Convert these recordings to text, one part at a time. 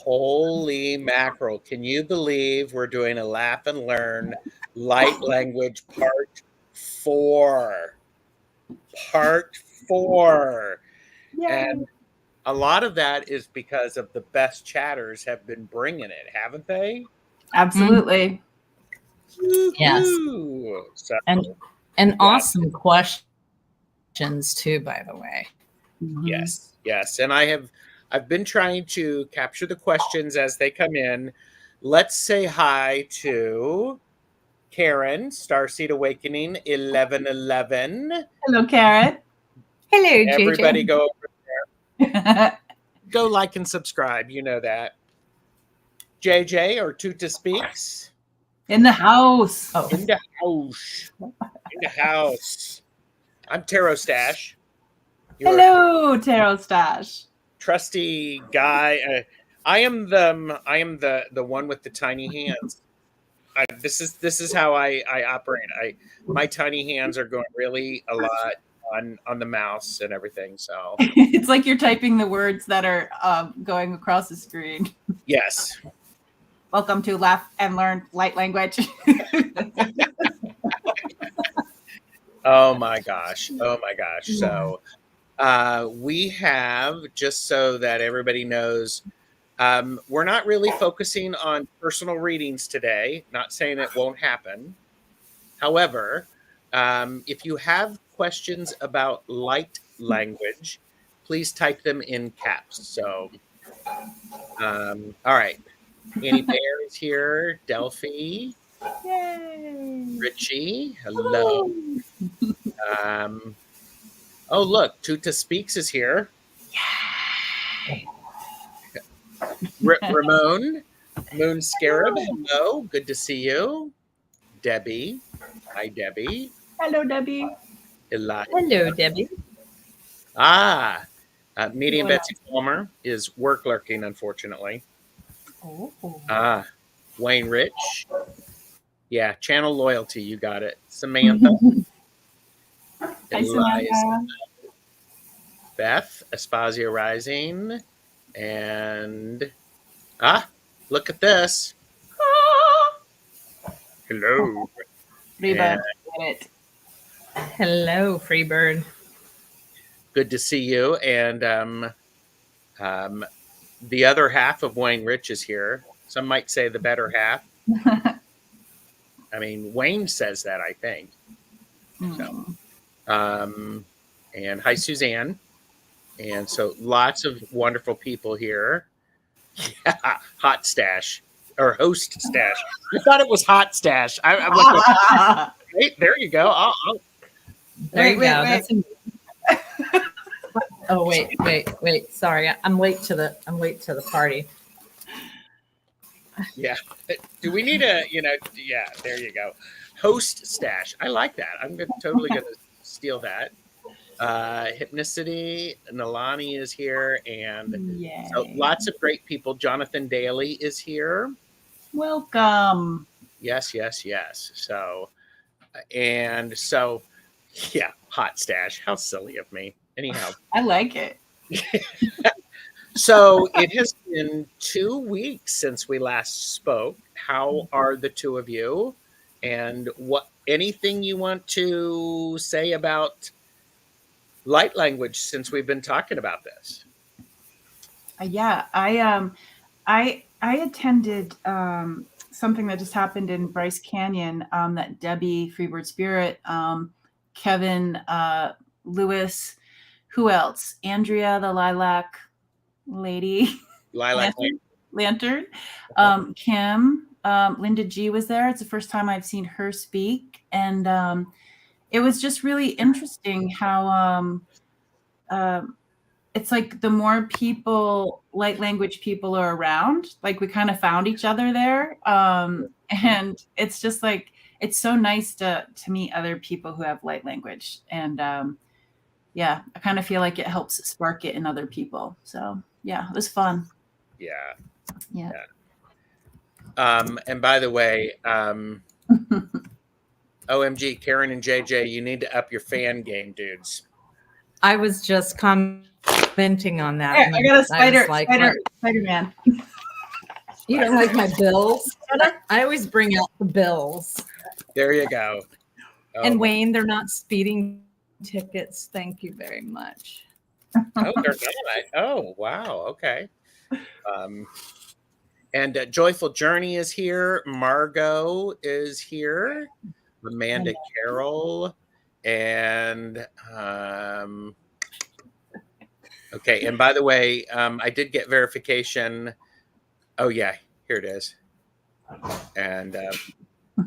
Holy mackerel. Can you believe we're doing a Laugh and Learn Light Language Part 4? Part 4. Yay. And a lot of that is because of the best chatters have been bringing it, haven't they? Absolutely. Yes. So, and awesome questions too, by the way. Yes. And I've been trying to capture the questions as they come in. Let's say hi to Karen, Starseed Awakening 1111. Hello, Karen. Hello, JJ. Everybody go over there. Go like and subscribe. You know that. JJ or Tuta Speaks. In the house. Oh. In the house. In the house. I'm Tarot Stash. Hello, Tarot Stash. Trusty guy. I am the one with the tiny hands. This is how I operate. My tiny hands are going really a lot on the mouse and everything. So it's like you're typing the words that are going across the screen. Yes. Welcome to Laugh and Learn Light Language. Oh my gosh. So we have, just so that everybody knows, we're not really focusing on personal readings today. Not saying it won't happen. However, if you have questions about light language, please type them in caps. So, all right. Annie Bear is here. Delphi. Yay. Richie. Hello. Oh, look. Tuta Speaks is here. Yay. Ramon. Moon Scarab. Hello. Good to see you. Debbie. Hi, Debbie. Hello, Debbie. Hello, Debbie. Medium Betsy Palmer is work lurking, unfortunately. Oh. Wayne Rich. Yeah, channel loyalty. You got it. Samantha. Hi, Samantha. Beth. Aspasia Rising. And look at this. Hello. Reba. Hello, Freebird. Good to see you. And the other half of Wayne Rich is here. Some might say the better half. I mean, Wayne says that, I think. So, and hi, Suzanne. And so lots of wonderful people here. Yeah, Hot Stash or Host Stash. I thought it was Hot Stash. I'm like, hey, there you go. There you go. Oh, wait. Sorry, I'm late to the party. Yeah. Do we need a, yeah, there you go. Host Stash. I like that. I'm totally going to steal that. Hypnicity, Nalani is here, and so lots of great people. Jonathan Daly is here. Welcome. Yes. So, yeah, Hot Stash. How silly of me. Anyhow. I like it. So it has been 2 weeks since we last spoke. How are the two of you? And anything you want to say about light language since we've been talking about this? Yeah, I attended something that just happened in Bryce Canyon that Debbie, Freebird Spirit, Kevin, Lewis, who else? Andrea, the Lilac Lady. Lilac Lantern. Kim, Linda G was there. It's the first time I've seen her speak. And it was just really interesting how it's like the more people, light language people are around, like we kind of found each other there. And it's just like, it's so nice to meet other people who have light language. And yeah, I kind of feel like it helps spark it in other people. So yeah, it was fun. Yeah. And by the way, OMG, Karen and JJ, you need to up your fan game, dudes. I was just commenting on that. Yeah, I got a Spider-Man. You don't like my bills? I always bring out the bills. There you go. Oh, And Wayne, they're not speeding tickets. Thank you very much. oh, they're not. Oh, wow. Okay. And Joyful Journey is here. Margot is here. Amanda Carroll. And okay. And by the way, I did get verification. Oh, yeah. Here it is. And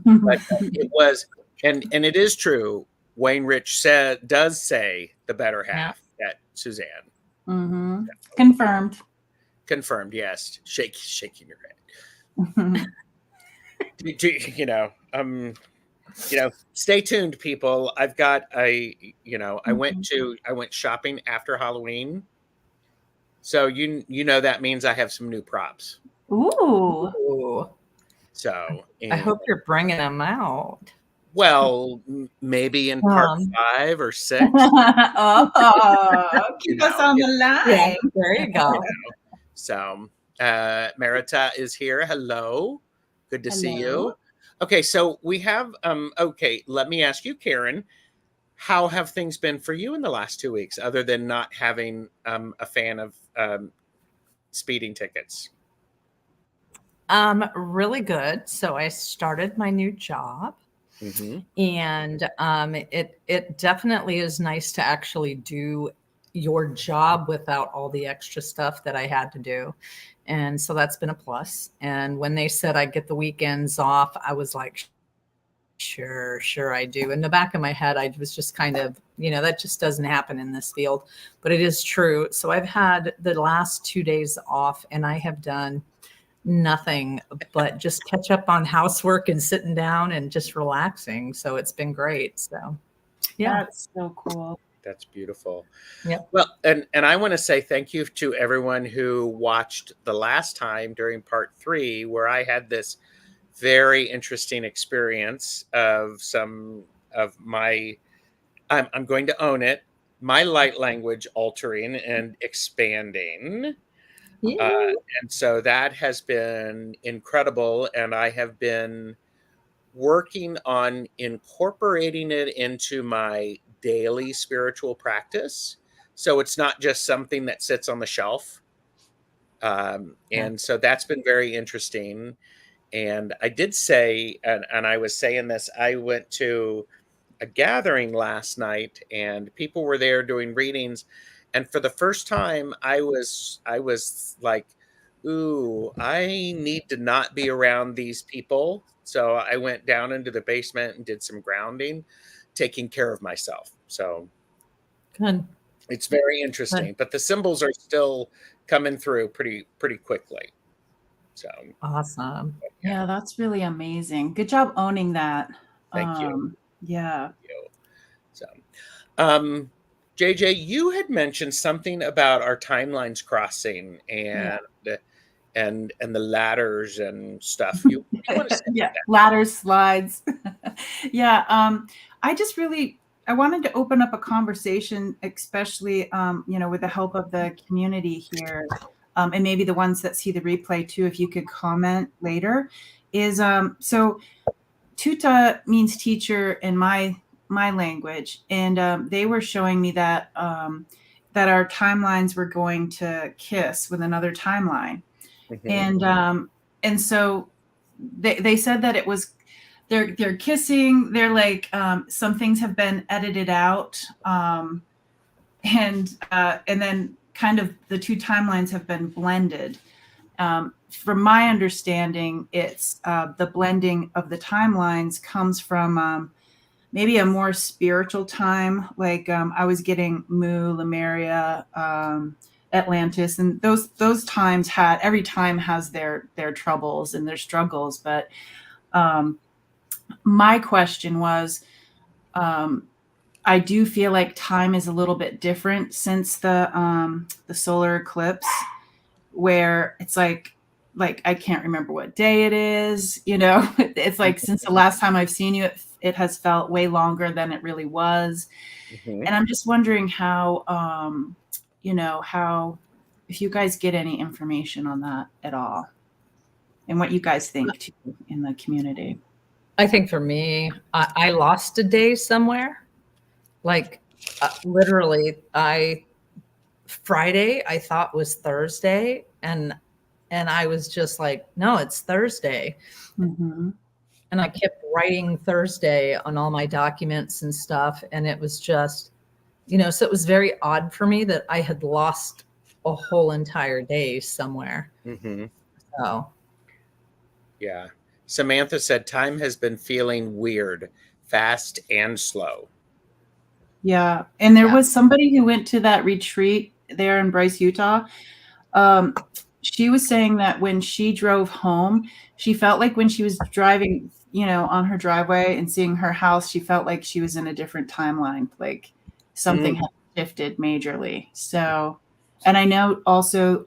but it was, and it is true. Wayne Rich does say the better half at Suzanne. Mm-hmm. Confirmed. Confirmed, yes. Shaking your head. Stay tuned, people. I've got I went shopping after Halloween. So that means I have some new props. Ooh. Ooh. So I hope you're bringing them out. Well, maybe in part 5 or 6. Keep us on the line. Yeah, there you go. So Marita is here. Hello. Good to see you. Okay, so we have okay, let me ask you, Karen, how have things been for you in the last 2 weeks, other than not having a fan of speeding tickets? Really good. So I started my new job. Mm-hmm. And it definitely is nice to actually do your job without all the extra stuff that I had to do. And so that's been a plus. And when they said I get the weekends off, I was like, sure I do. In the back of my head, I was just kind of, that just doesn't happen in this field, but it is true. So I've had the last 2 days off, and I have done nothing but just catch up on housework and sitting down and just relaxing. So it's been great. So yeah, that's so cool. That's beautiful. Yeah. Well, and I want to say thank you to everyone who watched the last time during part 3, where I had this very interesting experience of some of my, I'm going to own it, my light language altering and expanding. Yeah. And so that has been incredible. And I have been working on incorporating it into my daily spiritual practice. So it's not just something that sits on the shelf. And so that's been very interesting. And I did say, and I was saying this, I went to a gathering last night and people were there doing readings. And for the first time, I was like, ooh, I need to not be around these people. So I went down into the basement and did some grounding, taking care of myself. So Good. It's very interesting, but the symbols are still coming through pretty quickly. So awesome. Yeah, that's really amazing. Good job owning that. Thank you. Yeah. Thank you. So, JJ, you had mentioned something about our timelines crossing and the ladders and stuff. You want to say yeah, ladders, slides. Yeah. I wanted to open up a conversation, especially, with the help of the community here, and maybe the ones that see the replay too, if you could comment later, is, so Tuta means teacher in my language. And they were showing me that, that our timelines were going to kiss with another timeline. Mm-hmm. And so they said that it was, they're kissing. They're like, some things have been edited out. And then kind of the two timelines have been blended. From my understanding, it's the blending of the timelines comes from maybe a more spiritual time. Like I was getting Mu, Lemuria, Atlantis, and those times every time has their troubles and their struggles. But my question was, I do feel like time is a little bit different since the solar eclipse, where it's like I can't remember what day it is. It's like since the last time I've seen you, it has felt way longer than it really was. Mm-hmm. And I'm just wondering how, how, if you guys get any information on that at all. and what you guys think too in the community. I think for me, I lost a day somewhere. Like literally, Friday I thought was Thursday, and I was just like, no, it's Thursday. Mm-hmm. And I kept writing Thursday on all my documents and stuff, and it was just, so it was very odd for me that I had lost a whole entire day somewhere. Mm-hmm. So Yeah. Samantha said time has been feeling weird, fast and slow. Yeah. And there Yeah. was somebody who went to that retreat there in Bryce, Utah. She was saying that when she drove home, she felt like when she was driving, on her driveway and seeing her house, she felt like she was in a different timeline, like something had shifted majorly. So, and I know also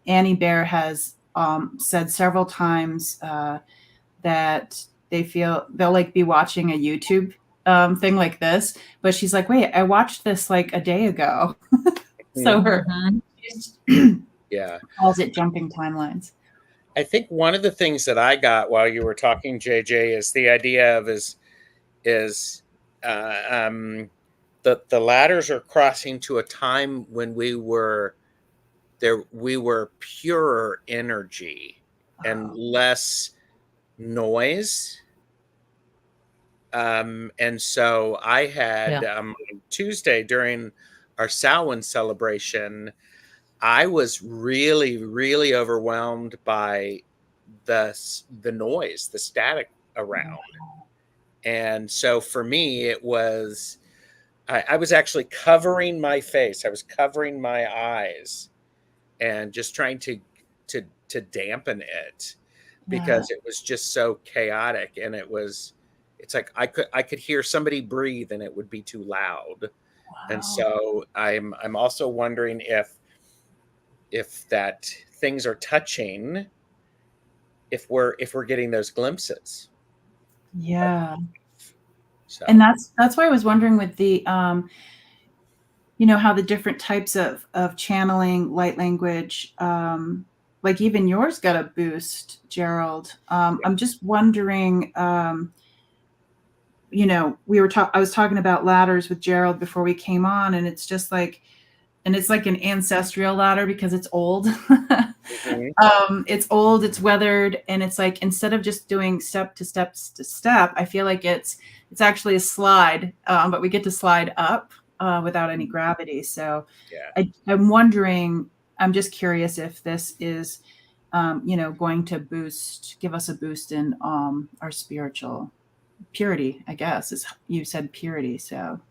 Annie Bear has said several times that they feel they'll like be watching a YouTube thing like this, but she's like, wait, I watched this like a day ago. So her Yeah. calls it jumping timelines. I think one of the things that I got while you were talking, JJ, is the idea of the ladders are crossing to a time when we were purer energy and less noise. And so I had Tuesday during our Samhain celebration, I was really, really overwhelmed by the noise, the static around. And so for me, it was, I was actually covering my face. I was covering my eyes and just trying to dampen it because it was just so chaotic. And it's like, I could hear somebody breathe and it would be too loud. Wow. And so I'm also wondering if that things are touching, if we're getting those glimpses. Yeah. So. And that's why I was wondering with the how the different types of channeling light language, like even yours got a boost, Gerald. I'm just wondering, I was talking about ladders with Gerald before we came on, and it's just like, and it's like an ancestral ladder because it's old. It's old, it's weathered, and it's like instead of just doing step to step to step, I feel like it's actually a slide, but we get to slide up without any gravity. So I'm wondering, I'm just curious if this is, going to give us a boost in our spiritual purity, I guess, is you said purity. So.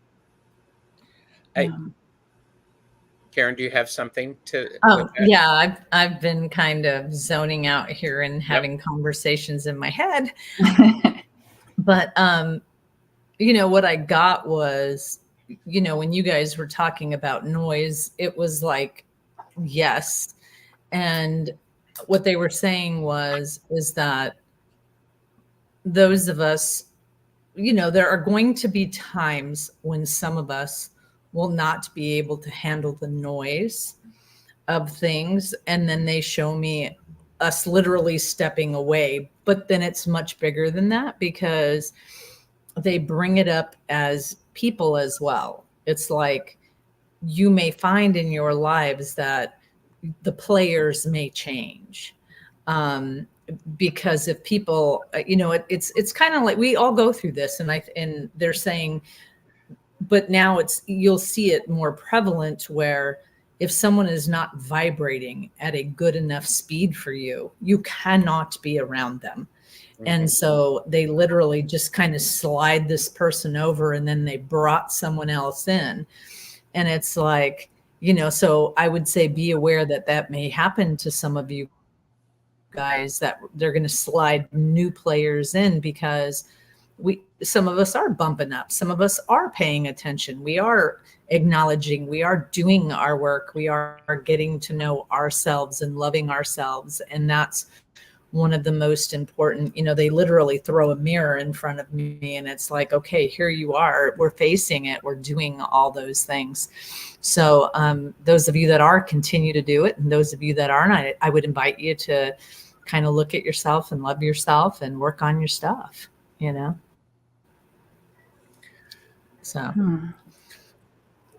Karen, do you have something to? Yeah, I've been kind of zoning out here and having conversations in my head. But what I got was, when you guys were talking about noise, it was like, yes. And what they were saying is that those of us, there are going to be times when some of us will not be able to handle the noise of things. And then they show me us literally stepping away. But then it's much bigger than that because they bring it up as people as well. It's like you may find in your lives that the players may change. Because if people, it's kind of like we all go through this, and they're saying, but now you'll see it more prevalent where if someone is not vibrating at a good enough speed for you, you cannot be around them. Mm-hmm. And so they literally just kind of slide this person over and then they brought someone else in. And it's like, so I would say be aware that may happen to some of you guys, that they're going to slide new players in because some of us are bumping up. Some of us are paying attention. We are acknowledging, we are doing our work. We are getting to know ourselves and loving ourselves. And that's one of the most important, they literally throw a mirror in front of me and it's like, okay, here you are. We're facing it. We're doing all those things. So those of you that are, continue to do it. And those of you that aren't, I would invite you to kind of look at yourself and love yourself and work on your stuff, you know? So,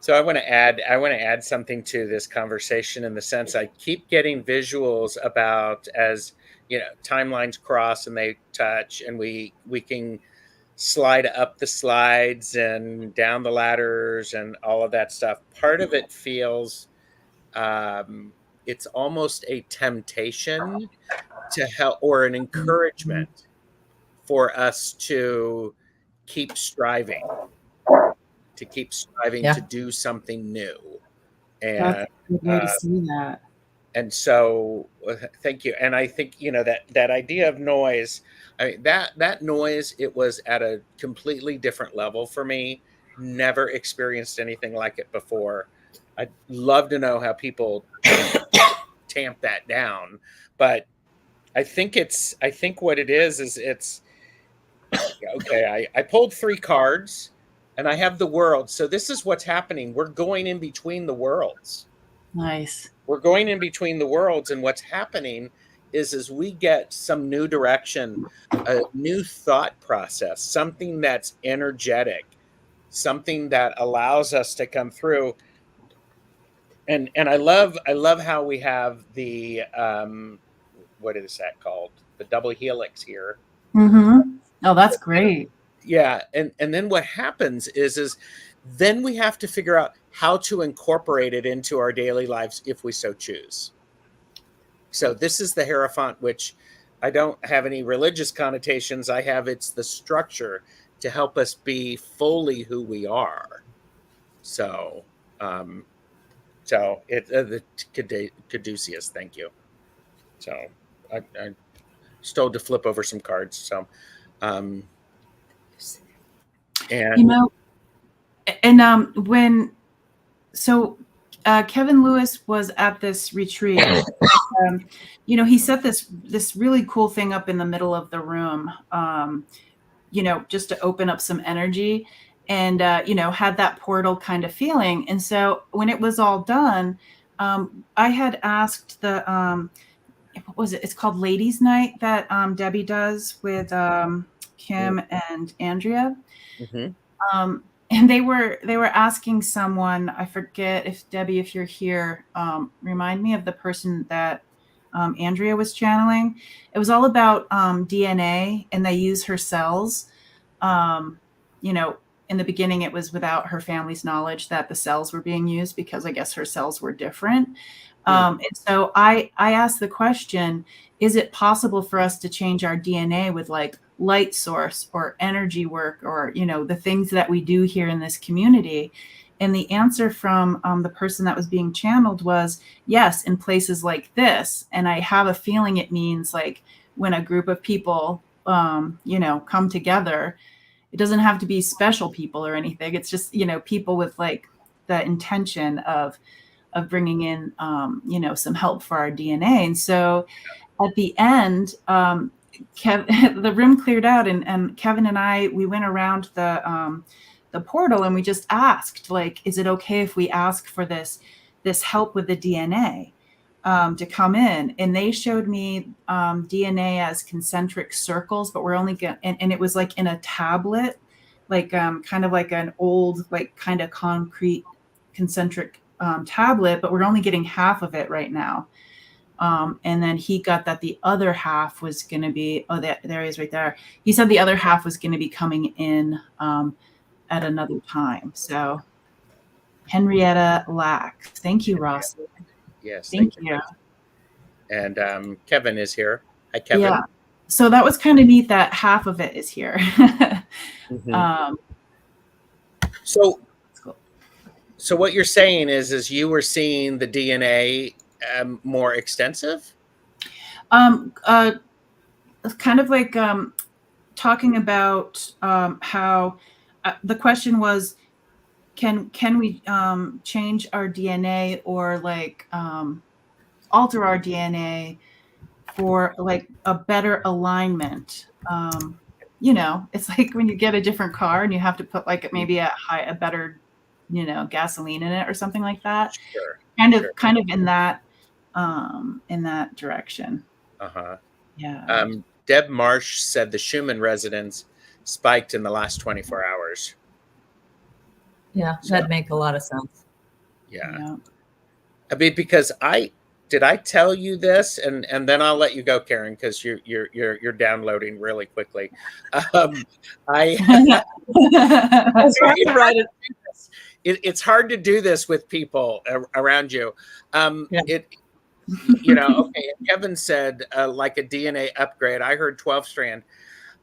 So I want to add something to this conversation in the sense I keep getting visuals about, as you know, timelines cross and they touch, and we can slide up the slides and down the ladders and all of that stuff. Part of it feels it's almost a temptation to help, or an encouragement for us to keep striving, yeah. to do something new. That's And a good way to see that. so thank you. And I think, you know, that idea of noise, I mean, that noise, it was at a completely different level for me. Never experienced anything like it before. I'd love to know how people tamp that down, but I think what it is it's okay. I pulled 3 cards and I have the world. So this is what's happening. We're going in between the worlds. Nice. We're going in between the worlds, and what's happening is we get some new direction, a new thought process, something that's energetic, something that allows us to come through. And I love how we have the what is that called? The double helix here. Mm-hmm. Oh, that's great. Yeah, and then what happens is then we have to figure out how to incorporate it into our daily lives if we so choose. So this is the Hierophant, which I don't have any religious connotations. It's the structure to help us be fully who we are. So the caduceus, thank you. So I stole to flip over some cards. So and You know, and Kevin Lewis was at this retreat. You know, he set this really cool thing up in the middle of the room, you know, just to open up some energy, and you know, had that portal kind of feeling. And so when it was all done, I had asked the what was it? It's called Ladies' Night that Debbie does with Kim and Andrea. mm-hmm. And they were asking someone, I forget, if Debbie, if you're here, remind me of the person that Andrea was channeling. It was all about DNA, and they use her cells. You know, in the beginning, it was without her family's knowledge that the cells were being used, because I guess her cells were different. And so I asked the question, is it possible for us to change our DNA with like light source or energy work, or, you know, the things that we do here in this community? And the answer from the person that was being channeled was yes, in places like this. And I have a feeling it means like when a group of people, you know, come together, it doesn't have to be special people or anything. It's just, you know, people with like the intention of bringing in, you know, some help for our DNA. And so at the end, the room cleared out, and Kevin and I, we went around the portal, and we just asked, like, is it okay if we ask for this help with the DNA to come in? And they showed me DNA as concentric circles, but we're only and it was like in a tablet, like kind of like an old, like kind of concrete concentric tablet, but we're only getting half of it right now. And then he got that the other half was going to be, there he is right there. He said the other half was going to be coming in at another time. So Henrietta Lack. Thank you, Ross. Yes. Thank you. And Kevin is here. Hi, Kevin. Yeah. So that was kind of neat that half of it is here. So what you're saying is you were seeing the DNA more extensive? Kind of like talking about how the question was, can we change our DNA, or like alter our DNA for like a better alignment? You know, it's like when you get a different car and you have to put like maybe a better, you know, gasoline in it or something like that. Sure. Kind of in that direction. Uh-huh. Yeah. Deb Marsh said the Schumann resonance spiked in the last 24 hours. Yeah, So, that'd make a lot of sense. yeah. I mean, because did I tell you this, and then I'll let you go, Karen, because you're downloading really quickly. I it's hard to do this with people around you. Yeah. Okay. Kevin said like a DNA upgrade. I heard 12 strand,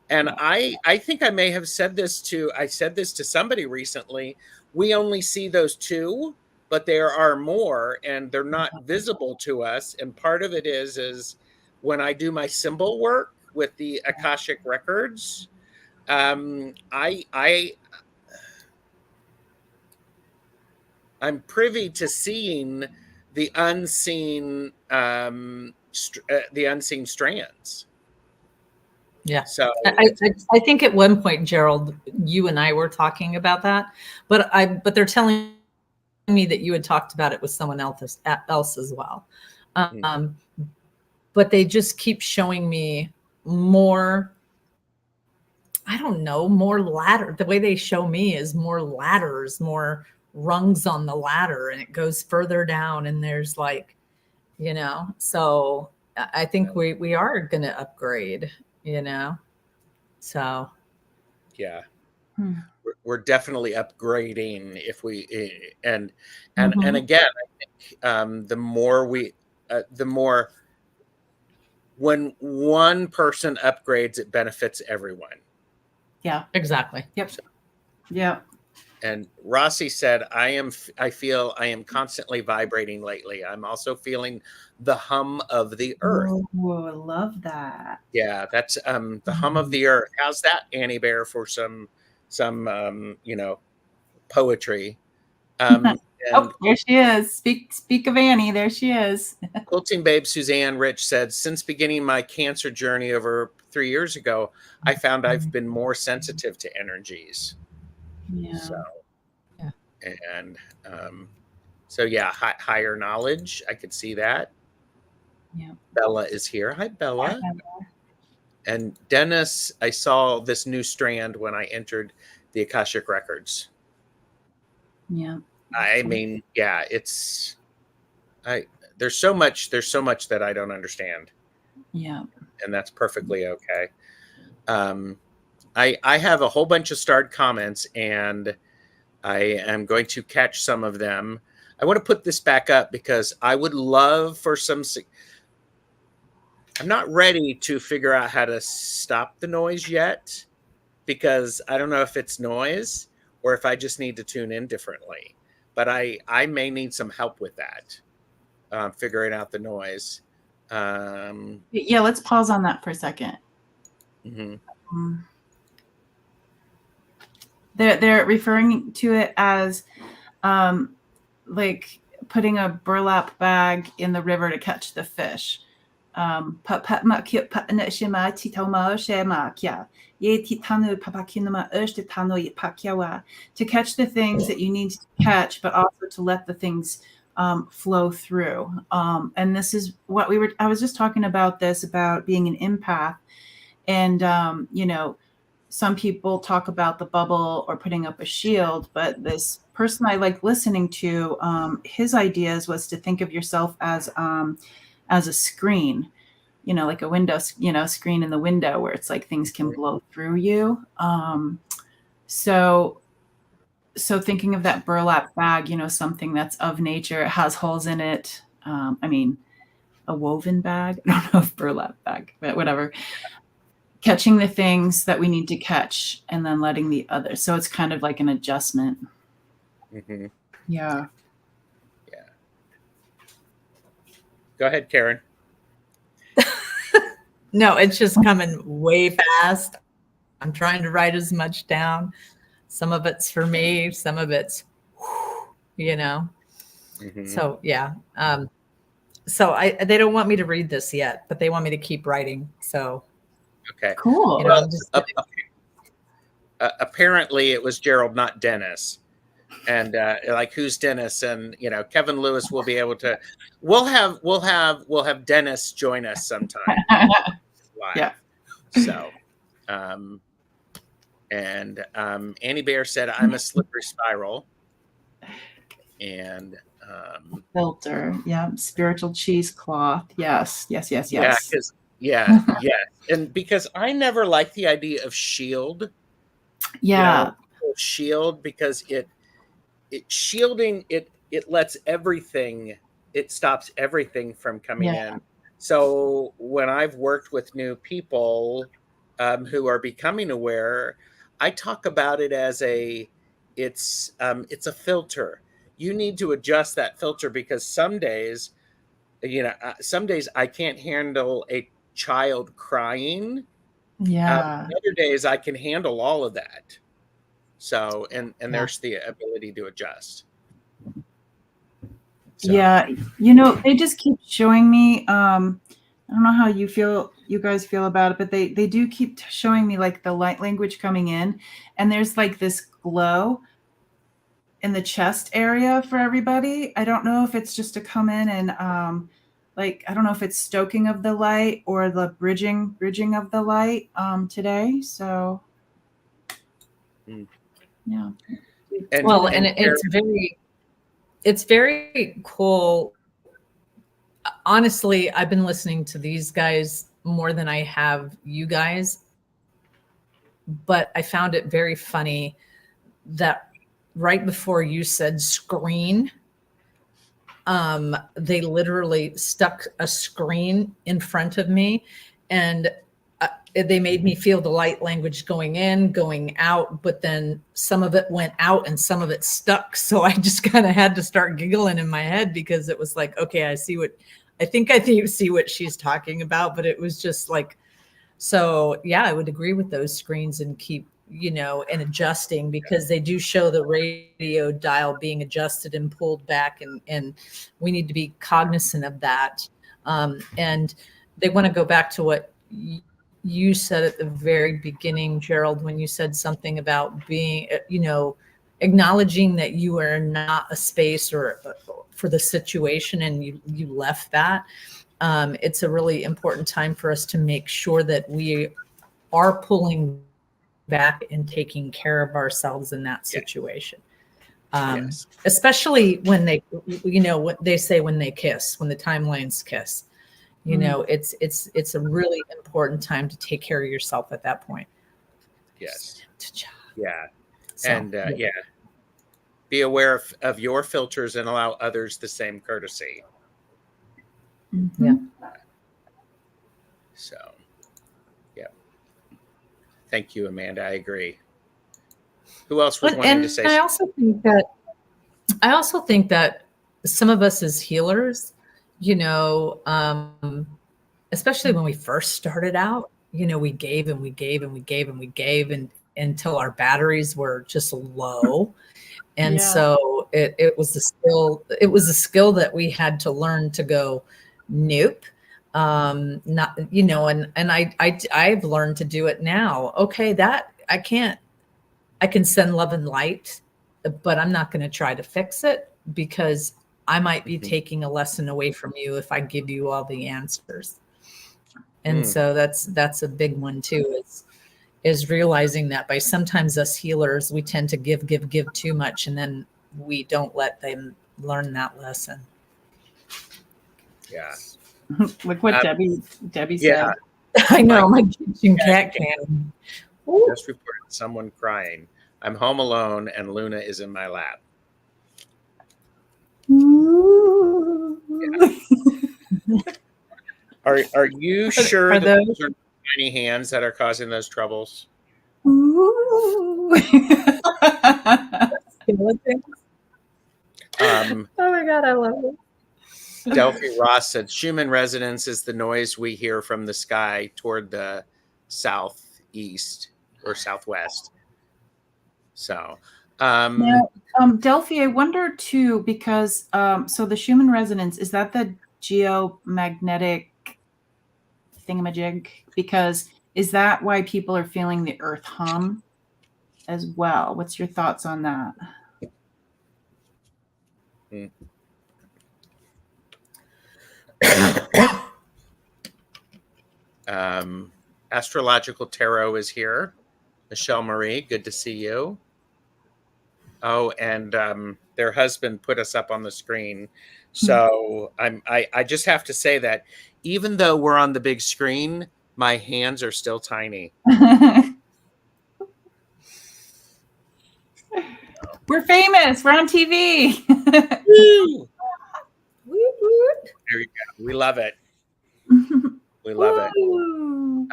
and I think I may have said this to somebody recently. We only see those two, but there are more, and they're not visible to us. And part of it is when I do my symbol work with the Akashic records, I'm privy to seeing the unseen strands. Yeah. So I think at one point, Gerald, you and I were talking about that, but they're telling me that you had talked about it with someone else as well. But they just keep showing me more, I don't know, more ladder. The way they show me is more ladders, more rungs on the ladder, and it goes further down, and there's like, so I think we are going to upgrade, so. Yeah. We're definitely upgrading if we, and again, I think the more when one person upgrades, it benefits everyone. Yeah, exactly. Yep. Yeah. And Rossi said, I feel I am constantly vibrating lately. I'm also feeling the hum of the earth. Oh, I love that. Yeah, that's the hum of the earth. How's that, Annie Bear, for some poetry? Oh, there she is. Speak of Annie. There she is. Quilting Babe Suzanne Rich said, since beginning my cancer journey over 3 years ago, I found I've been more sensitive to energies. Yeah. So, and so yeah, higher knowledge. I could see that. Yeah. Bella is here. Hi, Bella. Hi, Bella. And Dennis, I saw this new strand when I entered the Akashic records. Yeah. I mean, yeah, there's so much that I don't understand. Yeah. And that's perfectly okay. I have a whole bunch of starred comments, and I am going to catch some of them. I want to put this back up because I would love for some. I'm not ready to figure out how to stop the noise yet, because I don't know if it's noise or if I just need to tune in differently. But I may need some help with that, figuring out the noise. Yeah, let's pause on that for a second. Mm-hmm. They're referring to it as like putting a burlap bag in the river to catch the fish. To catch the things that you need to catch, but also to let the things flow through. And this is what I was just talking about this, about being an empath. And, some people talk about the bubble or putting up a shield, but this person I like listening to, his ideas was to think of yourself as a screen, like a window, screen in the window where it's like things can blow through you. So thinking of that burlap bag, something that's of nature, it has holes in it. I mean, a woven bag. I don't know if burlap bag, but whatever. Catching the things that we need to catch and then letting the others. So it's kind of like an adjustment. Mm-hmm. Yeah. Yeah. Go ahead, Karen. No, it's just coming way fast. I'm trying to write as much down. Some of it's for me, some of it's, Mm-hmm. So yeah. So they don't want me to read this yet, but they want me to keep writing. So okay, cool. Well, apparently it was Gerald, not Dennis. And like, who's Dennis? And Kevin Lewis will be able to. We'll have Dennis join us sometime. live. Yeah. So, Annie Bear said, I'm a slippery spiral. And Filter. Yeah. Spiritual cheesecloth. Yes. Yes. Yes. yeah, Yes. because yes. And because I never liked the idea of shield, Yeah. shield, because it shielding it lets everything, it stops everything from coming Yeah. in. So when I've worked with new people who are becoming aware, I talk about it as it's a filter. You need to adjust that filter, because some days, some days I can't handle a child crying. Yeah. Other days I can handle all of that. So, and Yeah. there's the ability to adjust. So, Yeah. They just keep showing me, I don't know how you guys feel about it, but they do keep showing me like the light language coming in, and there's like this glow in the chest area for everybody. I don't know if it's just to come in and like, I don't know if it's stoking of the light or the bridging of the light today. So Mm. yeah. And Well, and and it's very cool. Honestly, I've been listening to these guys more than I have you guys, but I found it very funny that right before you said screen, they literally stuck a screen in front of me, and they made me feel the light language going in, going out, but then some of it went out and some of it stuck. So I just kind of had to start giggling in my head, because it was like, okay, I see what she's talking about, but it was just like, so yeah, I would agree with those screens and keep, and adjusting, because they do show the radio dial being adjusted and pulled back, and we need to be cognizant of that. And they want to go back to what you said at the very beginning, Gerald, when you said something about being, acknowledging that you are not a space or for the situation, and you left that. It's a really important time for us to make sure that we are pulling back and taking care of ourselves in that situation. yes. Especially when what they say when they kiss, when the timelines kiss, it's a really important time to take care of yourself at that point. Yes. Yeah. So, And be aware of your filters and allow others the same courtesy. Yeah. So, yeah. Thank you, Amanda. I agree. Who else was wanting to say I something? also think that some of us as healers, especially when we first started out, we gave and we gave and we gave and we gave, and until our batteries were just low. And so it was a skill that we had to learn to go, nope. Not, and I've learned to do it now. Okay, that I can send love and light, but I'm not going to try to fix it, because I might be taking a lesson away from you if I give you all the answers. And so that's a big one too, is realizing that by sometimes us healers, we tend to give too much, and then we don't let them learn that lesson. Yeah. Look what Debbie Yeah. said. I know, my kitchen cat can. Just reported someone crying. I'm home alone and Luna is in my lap. Are you sure that those are tiny hands that are causing those troubles? Oh my God, I love it. Delphi Ross said Schumann resonance is the noise we hear from the sky toward the southeast or southwest. So, now, Delphi, I wonder too, because so the Schumann resonance, is that the geomagnetic thingamajig? Because is that why people are feeling the earth hum as well? What's your thoughts on that? Astrological Tarot is here. Michelle Marie, good to see you. Oh, and their husband put us up on the screen. So I just have to say that even though we're on the big screen, my hands are still tiny. We're famous. We're on TV. Woo! Woot, woot. There you go. We love it. We love it. Woo.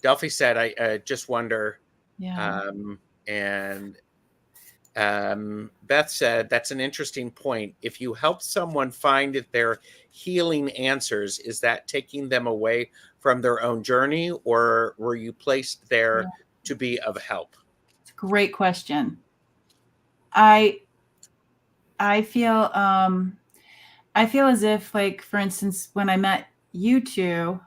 Delphi said, I just wonder. Yeah. And Beth said, that's an interesting point. If you help someone find their healing answers, is that taking them away from their own journey, or were you placed there to be of help? It's a great question. I feel as if, like, for instance, when I met you two,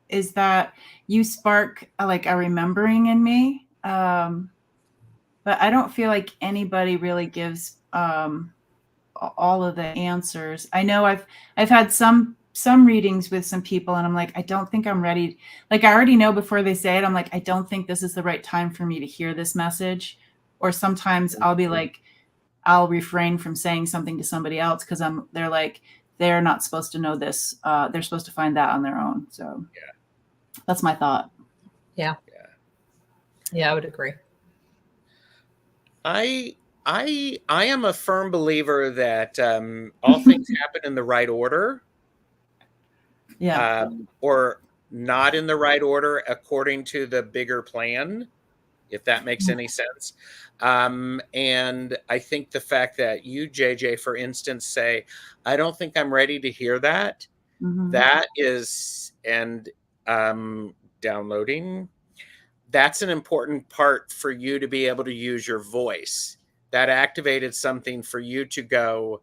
is that you spark like a remembering in me. But I don't feel like anybody really gives all of the answers. I know I've had some readings with some people, and I'm like, I don't think I'm ready. Like, I already know before they say it, I'm like, I don't think this is the right time for me to hear this message. Or sometimes I'll be like, I'll refrain from saying something to somebody else because they're not supposed to know this. They're supposed to find that on their own. So that's my thought. Yeah, I would agree. I am a firm believer that all things happen in the right order. Yeah. Or not in the right order according to the bigger plan, if that makes any sense. And I think the fact that you, JJ, for instance, say, I don't think I'm ready to hear that. That is, and downloading, that's an important part for you to be able to use your voice. That activated something for you to go,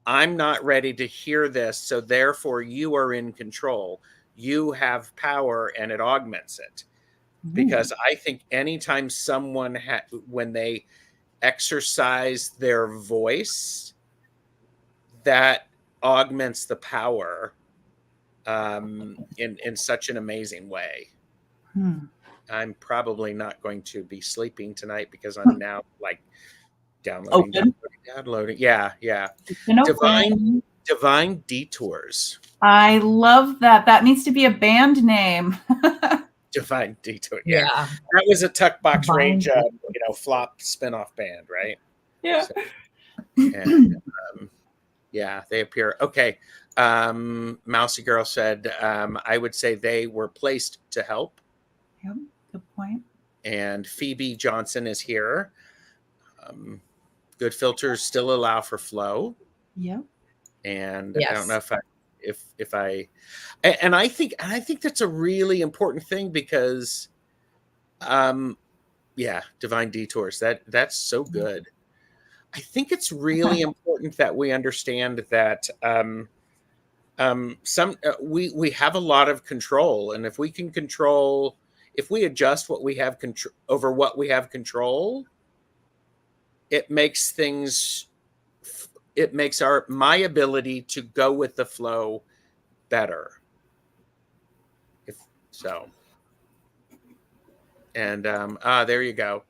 I'm not ready to hear this, so therefore you are in control. You have power, and it augments it. Because I think anytime someone, when they exercise their voice, that augments the power in such an amazing way. I'm probably not going to be sleeping tonight because I'm now like downloading. Yeah. Divine Detours. I love that. That needs to be a band name. Divine Detour. Yeah. That was a Tuckbox Range, flop spinoff band, right? Yeah. So, and, they appear. Okay. Mousy Girl said, I would say they were placed to help. Yep. Good point. And Phoebe Johnson is here. Good filters still allow for flow. Yep. And I don't know if I think that's a really important thing because Divine Detours, that's so good. I think it's really important that we understand that we have a lot of control, and if we can control, if we adjust what we have control over what we have control, it makes things, it makes my ability to go with the flow better. And there you go.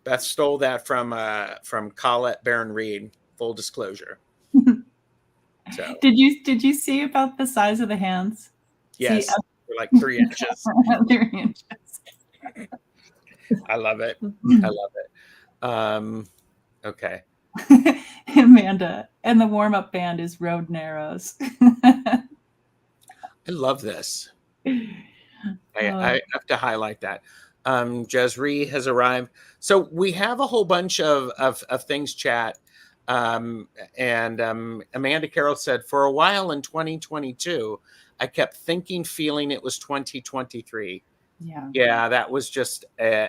Beth stole that from Colette Baron Reed. Full disclosure. So did you see about the size of the hands? Yes, they're like 3 inches. 3 inches. I love it. Okay. Amanda, and the warm-up band is Road Narrows. I love this. I have to highlight that. Jezree has arrived. So we have a whole bunch of things, chat. And Amanda Carroll said, for a while in 2022, I kept feeling it was 2023. Yeah, that was just a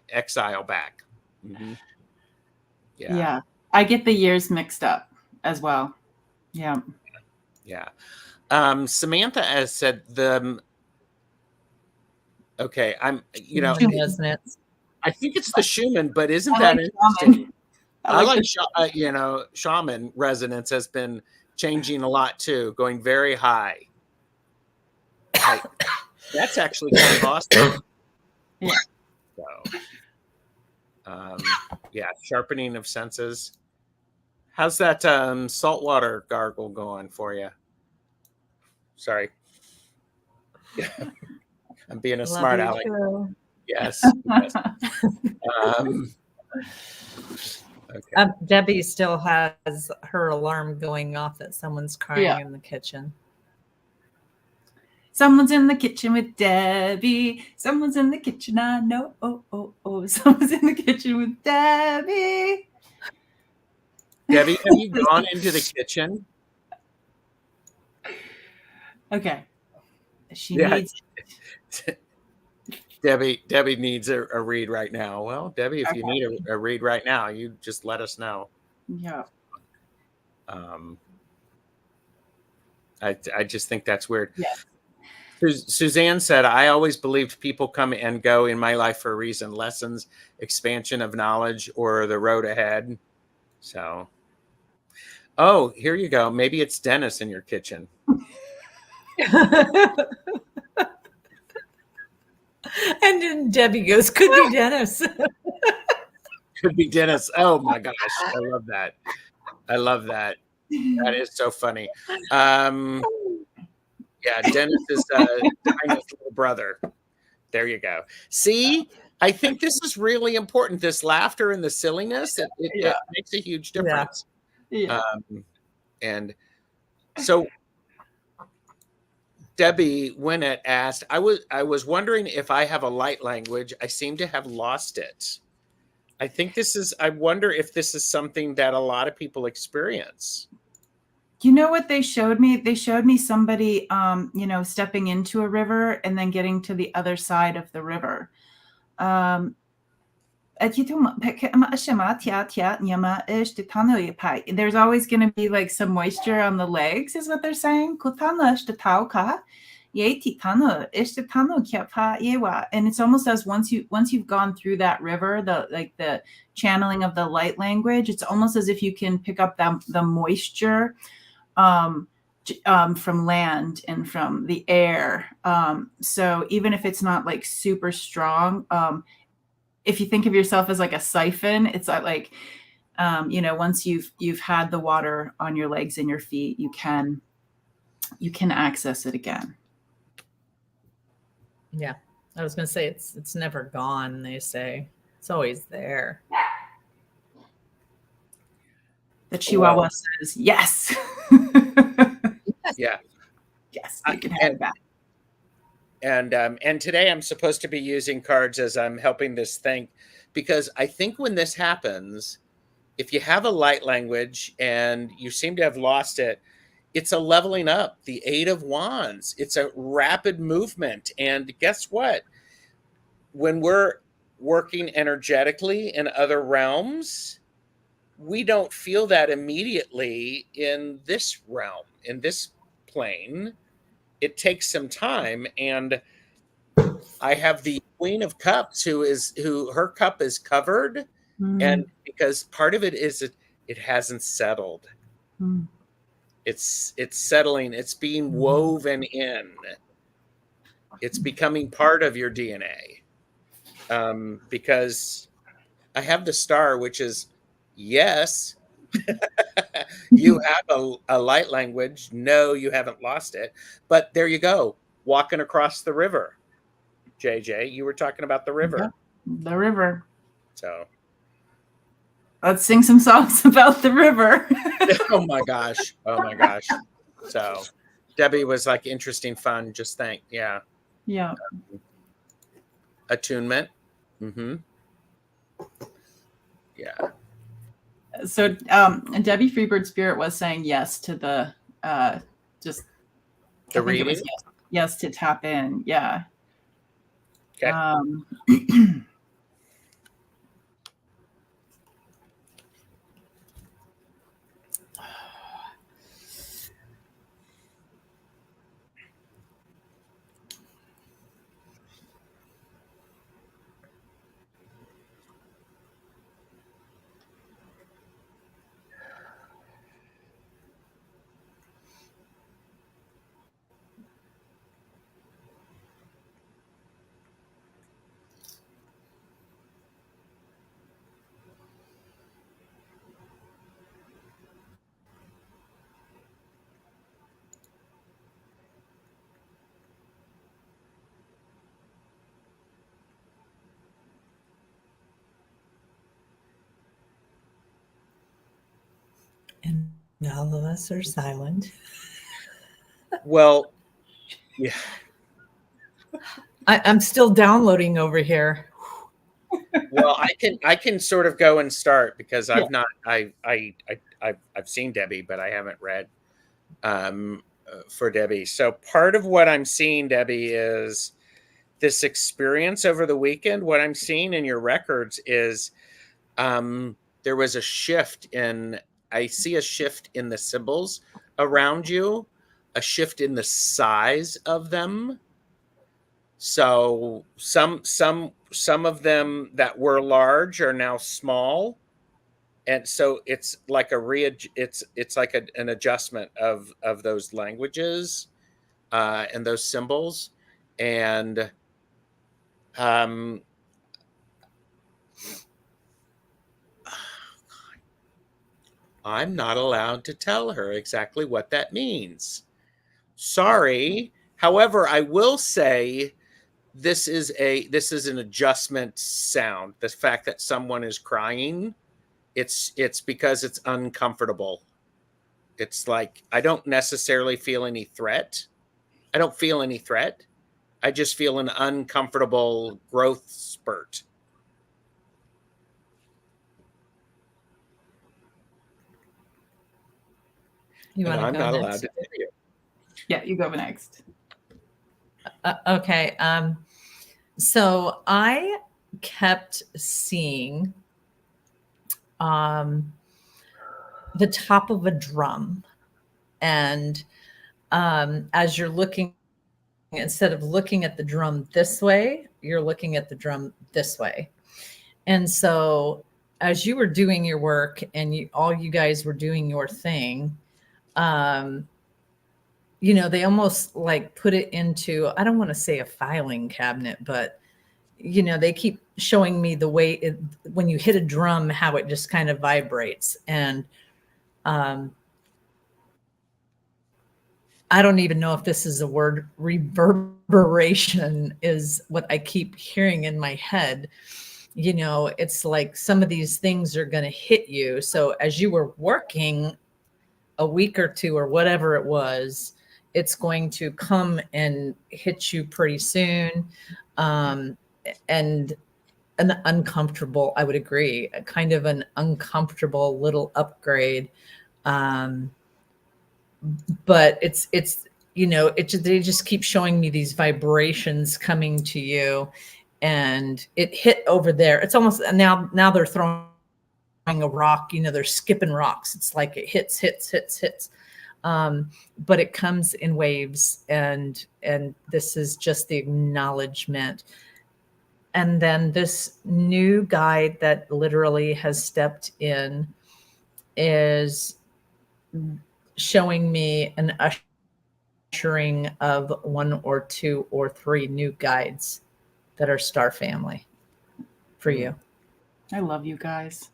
exile back. Mm-hmm. Yeah, I get the years mixed up as well. Yeah. Samantha has said okay, resonance. I think it's the Schumann, but isn't that interesting? I like shaman resonance has been changing a lot too, going very high. That's actually kind of awesome. Yeah. So, yeah, sharpening of senses. How's that saltwater gargle going for you? Sorry. I'm being a Love smart you aleck. too. Yes. Yes. Okay. Debbie still has her alarm going off that someone's crying Yeah. in the kitchen. Someone's in the kitchen with Debbie. Someone's in the kitchen. I know. Oh, oh, oh. Someone's in the kitchen with Debbie. Debbie, have you gone into the kitchen? Okay. She Yeah. needs. Debbie needs a read right now. Well, Debbie, if you Okay. need a read right now, you just let us know. Yeah. I just think that's weird. Yes. Suzanne said, I always believed people come and go in my life for a reason, lessons, expansion of knowledge, or the road ahead. So, oh, here you go. Maybe it's Dennis in your kitchen. And then Debbie goes, could be Dennis. Could be Dennis. Oh my gosh. I love that. I love that. That is so funny. Yeah, Dennis is Dinah's little brother. There you go. See, I think this is really important. This laughter and the silliness, it makes a huge difference. Yeah. And so Debbie Winnett asked, I was wondering if I have a light language. I seem to have lost it. I wonder if this is something that a lot of people experience. You know what they showed me? They showed me somebody, stepping into a river and then getting to the other side of the river. There's always going to be like some moisture on the legs, is what they're saying. And it's almost as once you've gone through that river, the channeling of the light language, it's almost as if you can pick up the moisture from land and from the air. So even if it's not like super strong, if you think of yourself as like a siphon, it's like, once you've had the water on your legs and your feet, you can access it again. Yeah. I was going to say it's never gone, they say. It's always there. The Chihuahua says, yes. Yeah. Yes, you can have it back. And today I'm supposed to be using cards as I'm helping this thing, because I think when this happens, if you have a light language and you seem to have lost it, it's a leveling up. The Eight of Wands. It's a rapid movement. And guess what? When we're working energetically in other realms, we don't feel that immediately in this realm, in this plane. It takes some time. And I have the Queen of Cups who her cup is covered. And because part of it is it hasn't settled. It's settling. It's being woven in. It's becoming part of your DNA. Because I have the star, which is, yes, you have a light language. No, you haven't lost it. But there you go, walking across the river. JJ, you were talking about the river. Yeah, the river. So let's sing some songs about the river. Oh my gosh. So Debbie was like interesting, fun. Just think. Yeah. Yeah. Attunement. Mm-hmm. Yeah. So Debbie Freebird Spirit was saying yes to the just the reading. Yes to tap in. Yeah. Okay. And all of us are silent. Well, yeah. I'm still downloading over here. Well, I can sort of go and start because Yeah. I've not I've seen Debbie, but I haven't read for Debbie. So part of what I'm seeing, Debbie, is this experience over the weekend. What I'm seeing in your records is there was a shift in. I see a shift in the symbols around you, a shift in the size of them. So some of them that were large are now small, and so it's like it's like an adjustment of those languages and those symbols, and um, I'm not allowed to tell her exactly what that means. Sorry. However, I will say this is an adjustment sound. The fact that someone is crying, it's because it's uncomfortable. It's like I don't necessarily feel any threat. I don't feel any threat. I just feel an uncomfortable growth spurt. You And want to I'm go not allowed next? to tell you. Yeah, you go next. Okay. So I kept seeing the top of a drum, and as you're looking, instead of looking at the drum this way, you're looking at the drum this way. And so as you were doing your work and all you guys were doing your thing, they almost like put it into, I don't want to say a filing cabinet, but they keep showing me the way when you hit a drum, how it just kind of vibrates. And I don't even know if this is a word. Reverberation is what I keep hearing in my head. It's like some of these things are going to hit you. So as you were working a week or two or whatever it was, it's going to come and hit you pretty soon. And an uncomfortable, I would agree, a kind of an uncomfortable little upgrade. But they just keep showing me these vibrations coming to you, and it hit over there. It's almost now they're throwing a rock, they're skipping rocks. It's like it hits. But it comes in waves, and this is just the acknowledgement. And then this new guide that literally has stepped in is showing me an ushering of 1 or 2 or 3 new guides that are Star Family for you. I love you guys.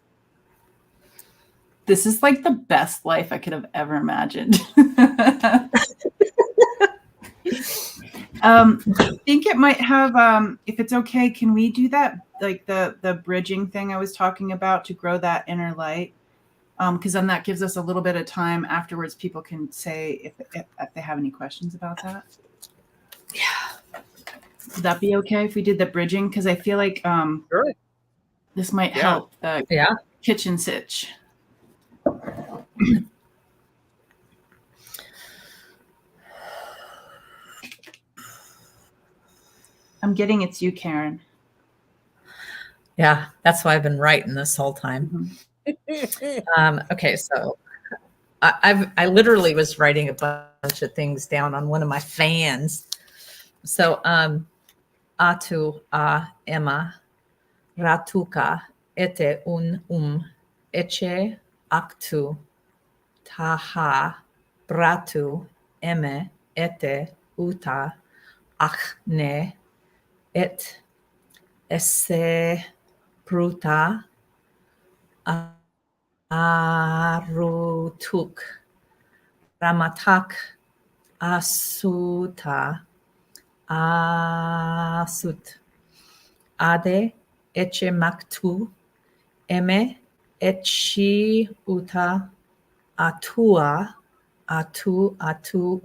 This is like the best life I could have ever imagined. I think it might have, if it's okay, can we do that? Like the bridging thing I was talking about to grow that inner light. Because then that gives us a little bit of time afterwards. People can say if they have any questions about that. Yeah. Would that be okay if we did the bridging? Because I feel like Sure. this might help the kitchen sitch. I'm getting it's you, Karen. Yeah, that's why I've been writing this whole time. Mm-hmm. Okay, so I literally was writing a bunch of things down on one of my fans. So atu a Emma ratuka ete eche actu taha bratu eme ete uta achne et esse bruta arutuk ramatak asuta asut ade eche maktu eme echi uta atua, atu,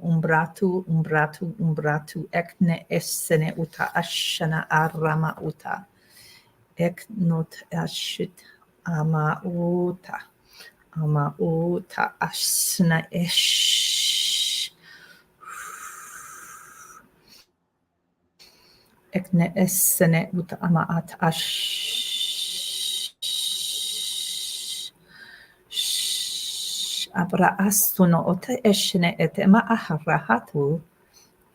umbratu, ekne essene uta ashana arama uta, eknot ashit ama uta ashna esh, ekne essene uta ama at ash. Abra astuno ote eshne etema aharahatu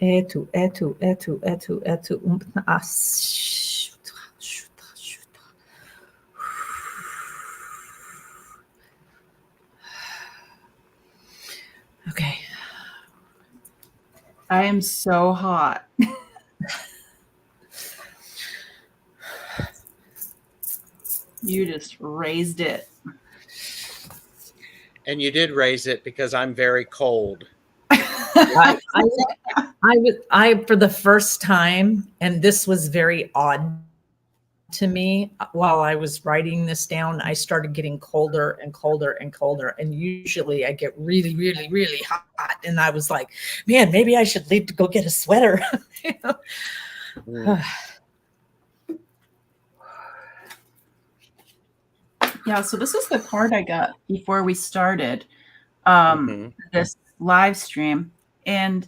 etu as. Okay. I am so hot. You just raised it. And you did raise it because I'm very cold. I for the first time, and this was very odd to me, while I was writing this down, I started getting colder and colder and colder. And usually I get really, really, really hot. And I was like, man, maybe I should leave to go get a sweater. Yeah, so this is the card I got before we started this live stream, and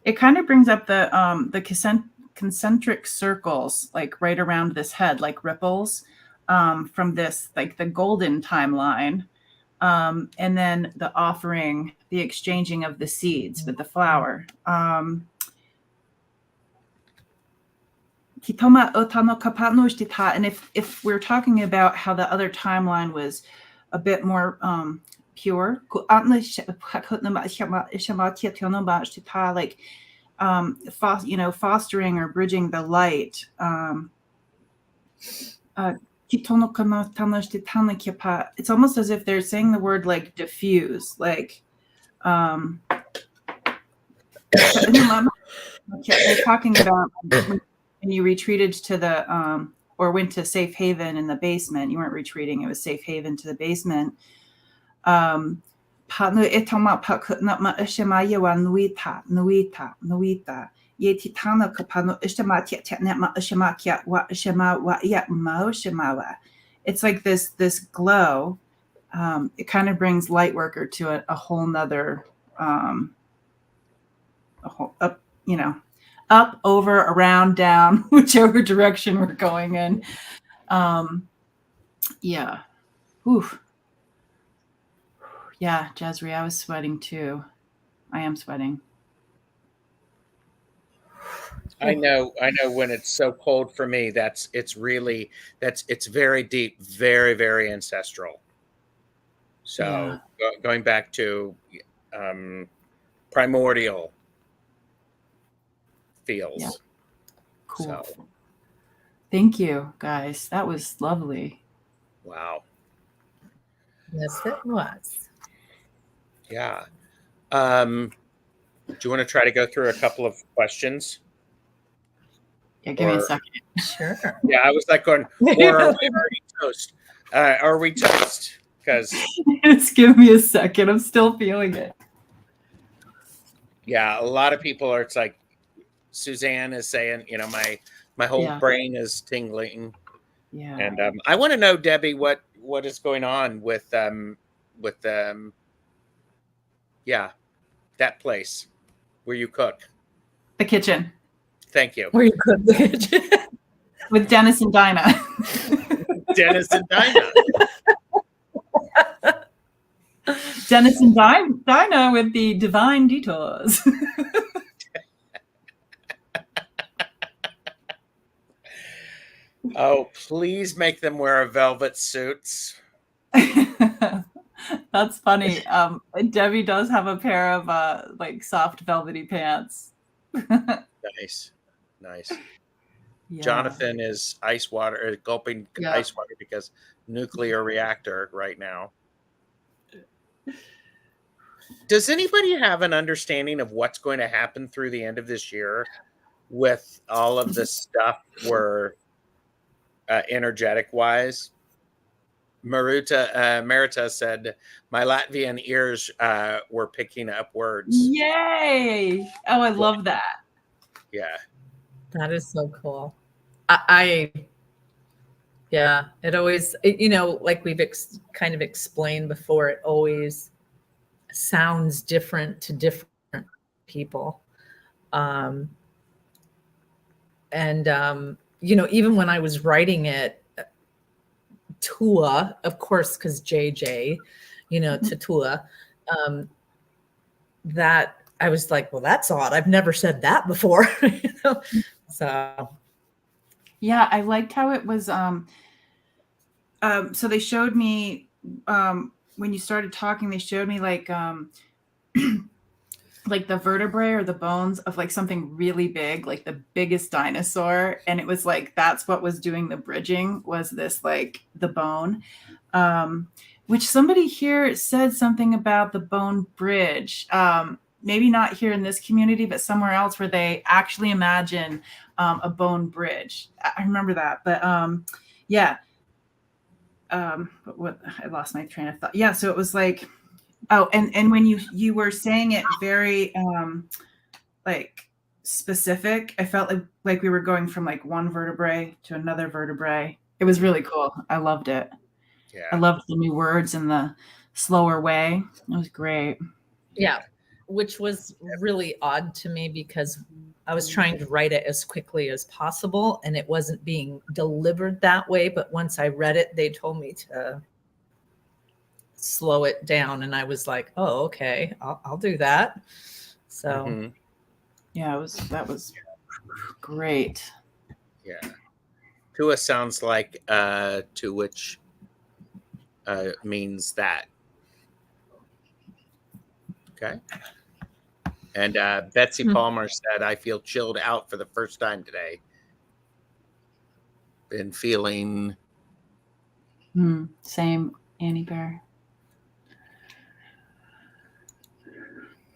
it kind of brings up the concentric circles, like right around this head, like ripples from this, like the golden timeline, and then the offering, the exchanging of the seeds with the flower. And if we're talking about how the other timeline was a bit more pure, like fostering or bridging the light. It's almost as if they're saying the word like diffuse, like they're talking about when you retreated to the or went to safe haven in the basement. You weren't retreating, it was safe haven to the basement. It's like this glow. It kind of brings light worker to a whole nother up, over, around, down, whichever direction we're going in. Yeah. Oof. Yeah, Jazri, I was sweating too. I am sweating. I know when it's so cold for me, it's very deep, very, very ancestral. So going back to primordial feels. Yeah. Cool. So. Thank you, guys. That was lovely. Wow. Yes, it was. Yeah. Do you want to try to go through a couple of questions? Yeah, give me a second. Sure. Yeah, I was like going, or are we already toast? Are we toast? Because just give me a second. I'm still feeling it. Yeah, a lot of people are. It's like Suzanne is saying, my whole brain is tingling. Yeah. And I want to know, Debbie, what is going on with that place where you cook. The kitchen. Thank you. Where you cook the kitchen. With Dennis and Dinah. Dennis and Dinah. Dennis and Dinah with the divine detours. Oh, please make them wear velvet suits. That's funny. Debbie does have a pair of like soft velvety pants. Nice. Yeah. Jonathan is gulping ice water because nuclear reactor right now. Does anybody have an understanding of what's going to happen through the end of this year with all of this stuff we're energetic wise? Marita said, my Latvian ears were picking up words. Yay! Oh, I love that. Yeah. That is so cool. Yeah, it always, like we've kind of explained before, it always sounds different to different people. Even when I was writing it, Tua, of course, because JJ, Tatua, that I was like, well, that's odd. I've never said that before. So. Yeah, I liked how it was. So they showed me when you started talking, they showed me like like the vertebrae or the bones of like something really big, like the biggest dinosaur. And it was like, that's what was doing the bridging, was this like the bone, which somebody here said something about the bone bridge. Maybe not here in this community, but somewhere else where they actually imagine a bone bridge. I remember that, but yeah. But what, I lost my train of thought. Yeah. So it was like, oh, and when you were saying it very like specific, I felt like we were going from like one vertebrae to another vertebrae. It was really cool. I loved it. Yeah. I loved the new words in the slower way. It was great. Yeah, which was really odd to me because I was trying to write it as quickly as possible and it wasn't being delivered that way. But once I read it, they told me to slow it down. And I was like, oh, okay, I'll do that. So, yeah, that was great. Yeah. Tua sounds like to which means that. Okay. And Betsy Palmer said, I feel chilled out for the first time today. Been feeling. Same, Annie Bear.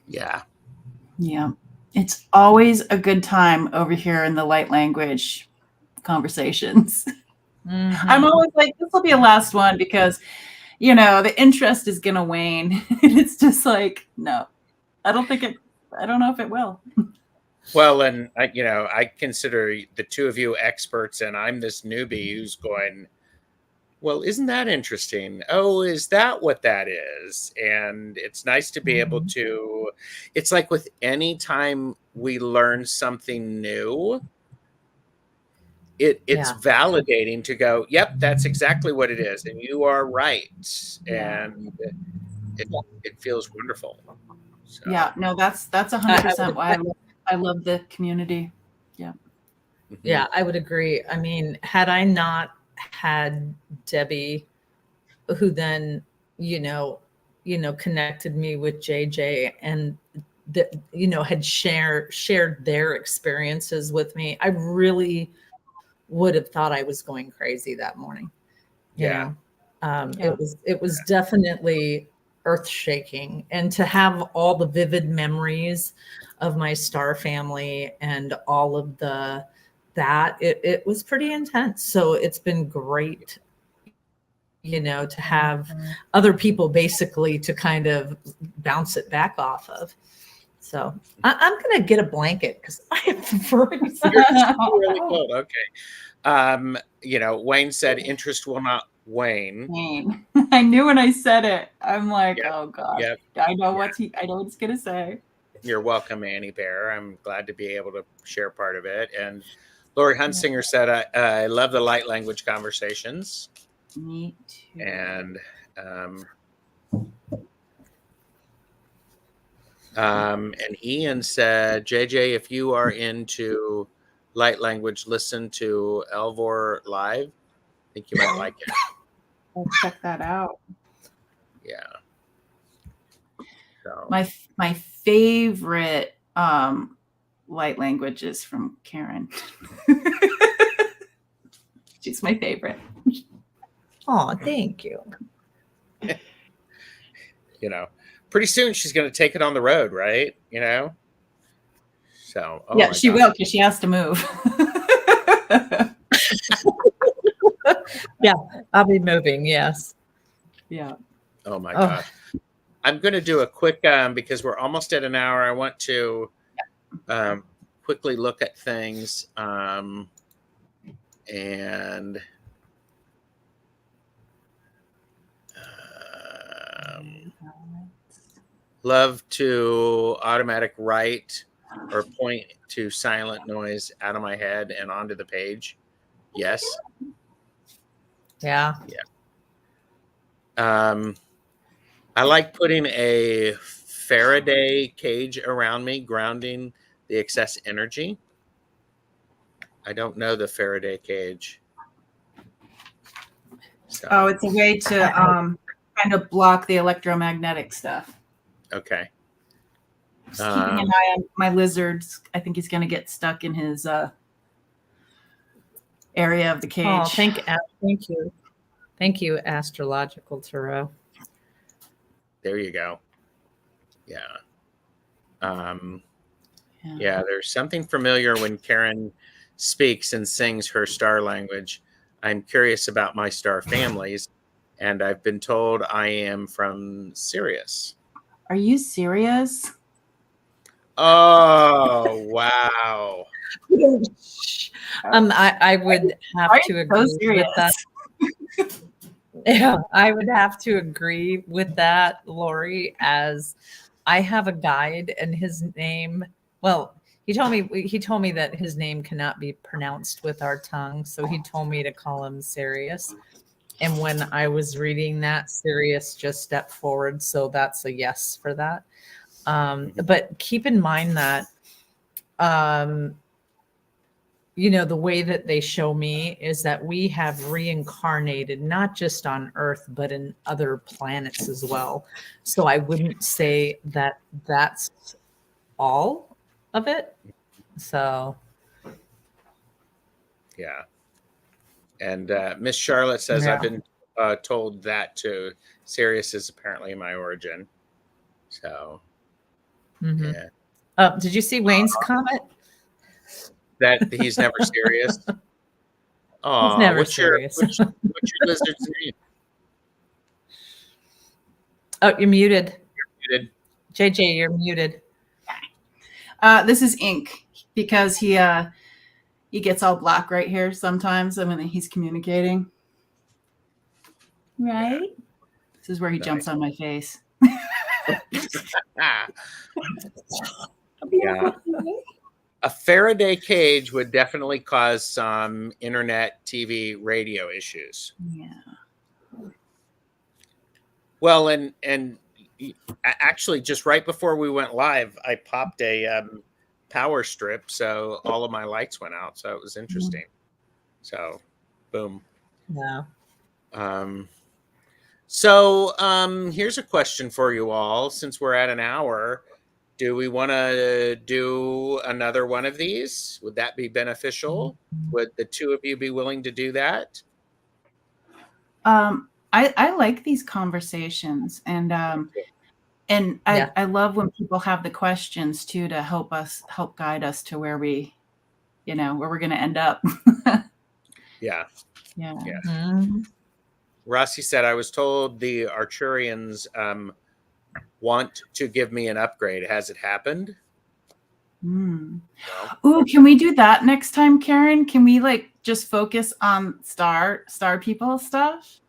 Yeah. Yeah. It's always a good time over here in the light language conversations. I'm always like, this will be a last one because, the interest is going to wane. It's just like, no, I don't know if it will. Well, and I consider the two of you experts and I'm this newbie who's going, well, isn't that interesting? Oh, is that what that is? And it's nice to be able to, it's like with any time we learn something new, it's validating to go, yep, that's exactly what it is. And you are right. And it feels wonderful. So. Yeah, no, that's 100% why I love the community. Yeah. Yeah, I would agree. I mean, had I not had Debbie, who then, connected me with JJ and had shared their experiences with me, I really would have thought I was going crazy that morning. Yeah. It was definitely earth-shaking, and to have all the vivid memories of my star family and all of that it was pretty intense. So it's been great, to have other people basically to kind of bounce it back off of. So I'm gonna get a blanket because I am freezing. Really cold. Okay. Wayne said interest will not wane. I knew when I said it. I'm like, oh God. Yep. I know what he's gonna say. You're welcome, Annie Bear. I'm glad to be able to share part of it. And Lori Hunsinger said, I love the light language conversations. Me too. And Ian said, JJ, if you are into light language, listen to Elvor Live. I think you might like it. I'll check that out. Yeah. So. My favorite light language is from Karen. She's my favorite. Oh, thank you. Pretty soon she's going to take it on the road, right? So yeah, she will because she has to move. Yeah, I'll be moving. Yes. Yeah. Oh my Oh, gosh. I'm going to do a quick, because we're almost at an hour. I want to quickly look at things. And love to automatic write or point to silent noise out of my head and onto the page. Yes. yeah. I like putting a Faraday cage around me, grounding the excess energy. I don't know the Faraday cage. So, Oh, it's a way to kind of block the electromagnetic stuff. okay. Just keeping an eye on my lizards. I think he's going to get stuck in his area of the cage. Oh, thank you, Astrological Tarot. There you go. Yeah. Yeah, there's something familiar when Karen speaks and sings her star language. I'm curious about my star families, and I've been told I am from Sirius. Are you serious? Oh, wow. I would have to agree with that. Yeah, I would have to agree with that, Lori, as I have a guide and his name, well, he told me that his name cannot be pronounced with our tongue, so he told me to call him Sirius. And when I was reading that, Sirius just stepped forward, so that's a yes for that. But keep in mind that the way that they show me is that we have reincarnated not just on Earth, but in other planets as well. So I wouldn't say that that's all of it. So. Yeah. And Miss Charlotte says, I've been told that too. Sirius is apparently my origin. So, yeah. Did you see Wayne's comment? That he's never serious. Oh, he's never serious. What's your lizard's name? Oh, you're muted. You're muted. JJ, you're muted. This is Ink because he gets all black right here sometimes when he's communicating. Right? Yeah. This is where he jumps on my face. Yeah. A Faraday cage would definitely cause some internet, TV, radio issues. Yeah. Well, and actually, just right before we went live, I popped a power strip, so all of my lights went out. So it was interesting. So, boom. Yeah. So here's a question for you all. Since we're at an hour, do we want to do another one of these? Would that be beneficial? Would the two of you be willing to do that? I like these conversations, and I love when people have the questions too to help guide us to where we're going to end up. Yeah. Yeah. Mm-hmm. Rossi said, I was told the Arcturians want to give me an upgrade. Has it happened? No. Ooh, can we do that next time, Karen? Can we just focus on star people stuff?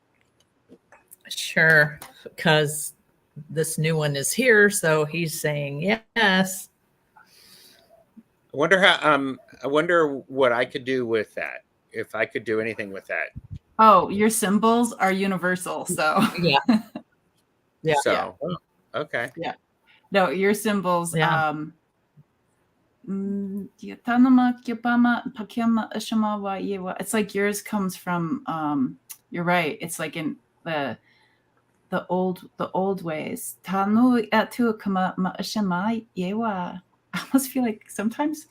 Sure, because this new one is here, so he's saying yes. I wonder what I could do with that. If I could do anything with that. Oh, your symbols are universal, so yeah. So okay. Yeah. No, your symbols. Yeah. It's like yours comes from. You're right. It's like in the old ways. I almost feel like sometimes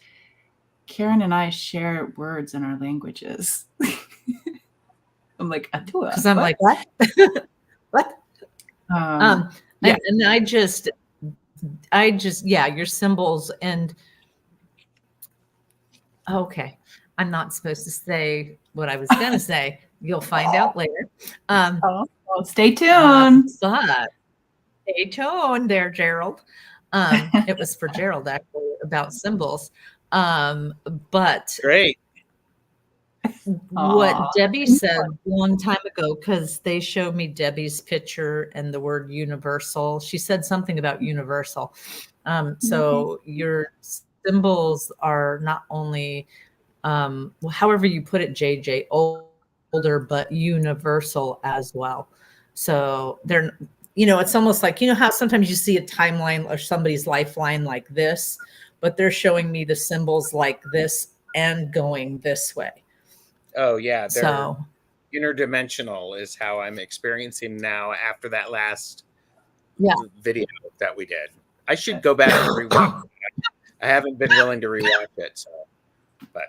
Karen and I share words in our languages. I'm like, Atua. Because I'm like, what? What? Yeah. And I just, your symbols and, okay. I'm not supposed to say what I was going to say, You'll find out later. Oh, well, stay tuned. But stay tuned there, Gerald. It was for Gerald actually about symbols. But Great. what Aw. Debbie said a long time ago, because they showed me Debbie's picture and the word universal. She said something about universal. So your symbols are not only, however you put it, JJ, older, but universal as well. So they're, it's almost like, how sometimes you see a timeline or somebody's lifeline like this, but they're showing me the symbols like this and going this way. Oh yeah, they're So interdimensional is how I'm experiencing now after that last video that we did. I should go back and rewatch it. I haven't been willing to rewatch it, so but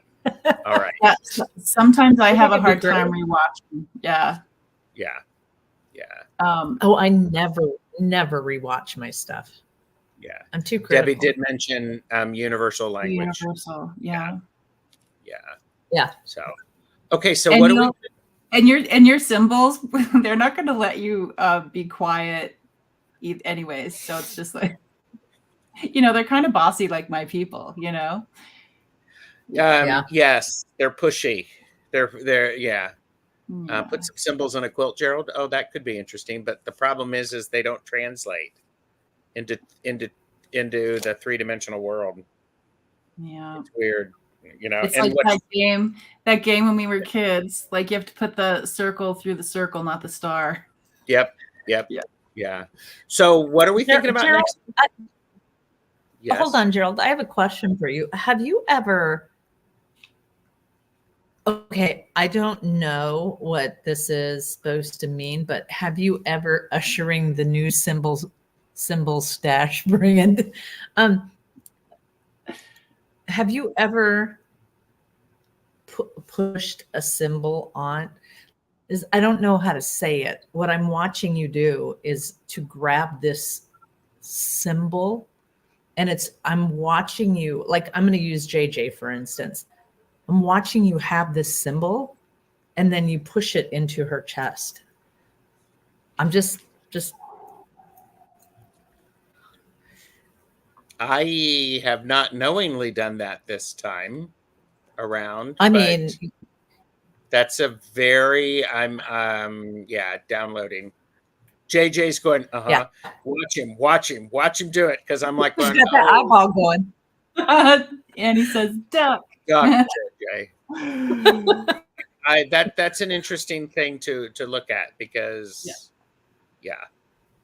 all right. Yeah, sometimes I have a it'd be hard great. time rewatching. Yeah. Yeah. I never rewatch my stuff. Yeah. I'm too critical. Debbie did mention universal language. Universal. Yeah. Yeah. So okay, so And what do you we know- And your symbols, they're not going to let you be quiet anyways. So it's just like, they're kind of bossy like my people, Yes, they're pushy. They're Yeah. put some symbols on a quilt, Gerald. Oh, that could be interesting. But the problem is they don't translate into the three-dimensional world. Yeah. It's weird, It's and like that game when we were kids. Like you have to put the circle through the circle, not the star. Yep. Yeah. So what are we thinking about Gerald, next? Yes. Hold on, Gerald. I have a question for you. Have you ever? Okay, I don't know what this is supposed to mean, but have you ever ushering the new symbol stash brand? Have you ever pushed a symbol on? I don't know how to say it. What I'm watching you do is to grab this symbol, and I'm watching you, like I'm going to use JJ for instance. I'm watching you have this symbol, and then you push it into her chest. I'm just. I have not knowingly done that this time around. I but mean, that's a very I'm downloading. JJ's going, Yeah. watch him do it, because I'm like he's going, got that eyeball going. And he says, duck. God, JJ. That's an interesting thing to look at, because Yeah,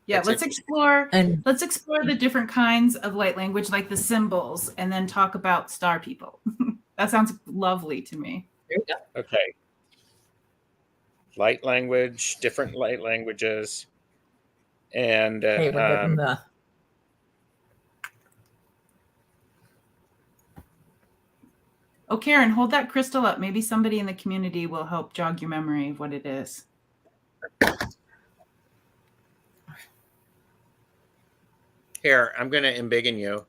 That's let's explore And the different kinds of light language, like the symbols, and then talk about star people. That sounds lovely to me. okay. Light language, different light languages. And hey, we're getting the. Oh, Karen, hold that crystal up. Maybe somebody in the community will help jog your memory of what it is. here, I'm gonna embiggen you.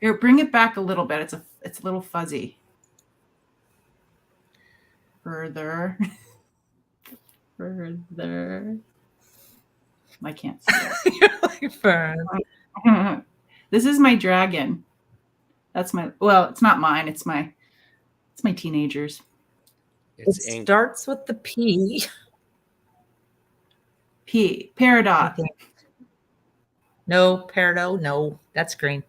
Here, bring it back a little bit. It's a little fuzzy. Further. Further. I can't see it. This is my dragon. That's it's not mine. It's my teenagers. It's It ink. starts with the P. P. Peridot. No, peridot. No, that's green.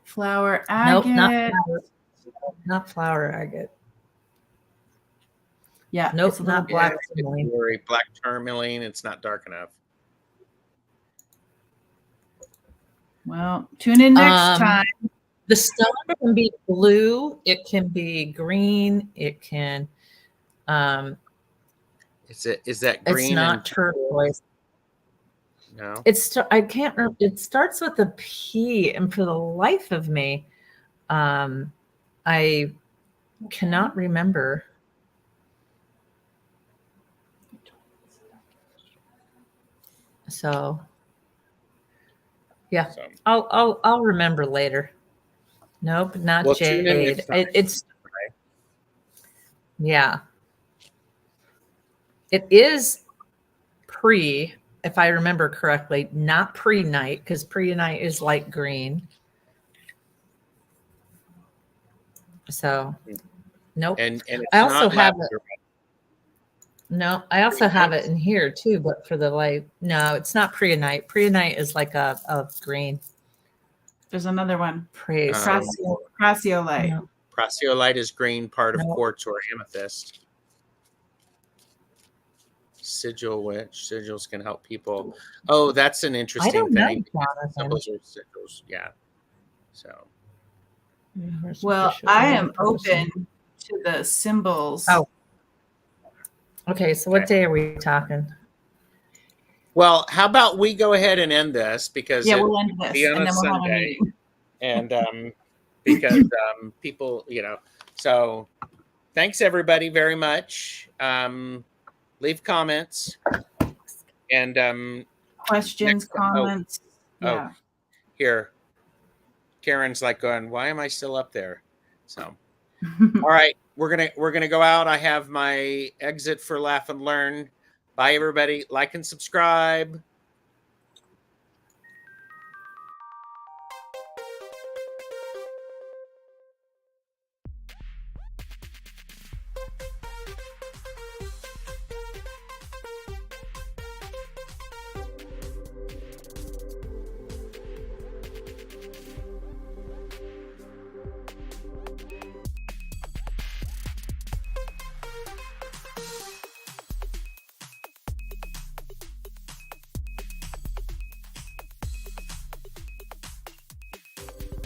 Flower Nope, agate. not flower agate. Yeah. Nope, it's a little not bit- black It's tourmaline. very black tourmaline. It's not dark enough. Well, tune in next time. The stone can be blue. It can be green. It can. Is that It's green? not and turquoise. no. I can't remember. It starts with a P, and for the life of me, I cannot remember. So, yeah, So, I'll remember later. Nope, not Well, tune in jade. next time. It's Yeah. It is if I remember correctly, not pre-night, because pre-night is light green. So, nope. And it's I also not have it. lavender. No, I also have it in here too, but for the light. No, it's not pre-night. Pre-night is like a green. There's another one. Praise. Prasiolite. No. Prasiolite is green, part of No. quartz or amethyst. Sigil witch. Sigils can help people. Oh, that's an I interesting don't know, thing. Jonathan. Symbols are sigils. Yeah. So Well, I am open to the symbols. Oh. Okay, so what day are we talking? well, how about we go ahead and end this because Yeah, it we'll end will this, be on and a then we'll have a Sunday, meeting. and because people, so thanks everybody very much. Leave comments and Questions, next- comments. oh. Yeah. here, Karen's like going, why am I still up there? So, all right, we're gonna go out. I have my exit for Laugh and Learn. Bye, everybody. Like and subscribe.